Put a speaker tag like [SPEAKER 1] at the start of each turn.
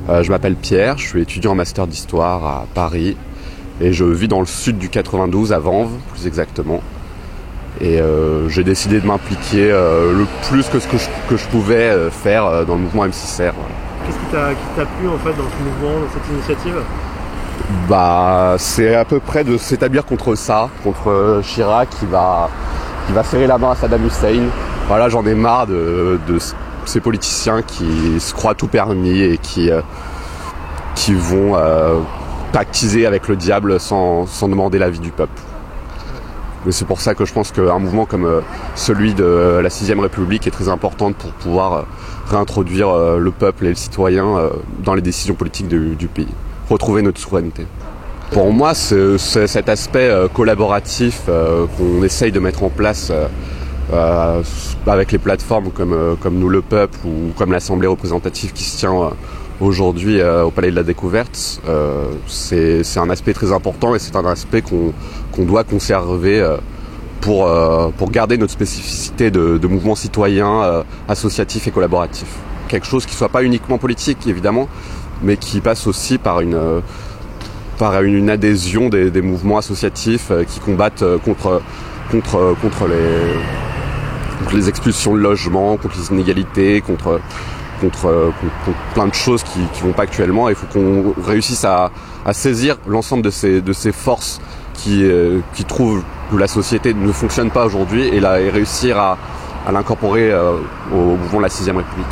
[SPEAKER 1] Je m'appelle Pierre, je suis étudiant en master d'histoire à Paris et je vis dans le sud du 92, à Vanves plus exactement. Et j'ai décidé de m'impliquer le plus que ce que je pouvais faire dans le mouvement M6R. Voilà.
[SPEAKER 2] Qu'est-ce qui t'a plu en fait dans ce mouvement, dans cette initiative ?
[SPEAKER 1] C'est à peu près de s'établir contre ça, contre Chirac qui va serrer la main à Saddam Hussein. Voilà, j'en ai marre de ces politiciens qui se croient tout permis et qui vont pactiser avec le diable sans demander l'avis du peuple. Mais c'est pour ça que je pense qu'un mouvement comme celui de la 6ème République est très important pour pouvoir réintroduire le peuple et le citoyen dans les décisions politiques du pays. Retrouver notre souveraineté. Pour moi, c'est cet aspect collaboratif qu'on essaye de mettre en place avec les plateformes comme Nous le Peuple ou comme l'Assemblée représentative qui se tient aujourd'hui au Palais de la Découverte. C'est un aspect très important et c'est un aspect qu'on doit conserver pour garder notre spécificité de mouvement citoyen, associatif et collaboratif. Quelque chose qui ne soit pas uniquement politique, évidemment, mais qui passe aussi par une adhésion des mouvements associatifs qui combattent contre les expulsions de logements, contre les inégalités, contre plein de choses qui vont pas actuellement. Il faut qu'on réussisse à saisir l'ensemble de ces forces qui trouvent que la société ne fonctionne pas aujourd'hui et réussir à l'incorporer au mouvement de la 6ème République.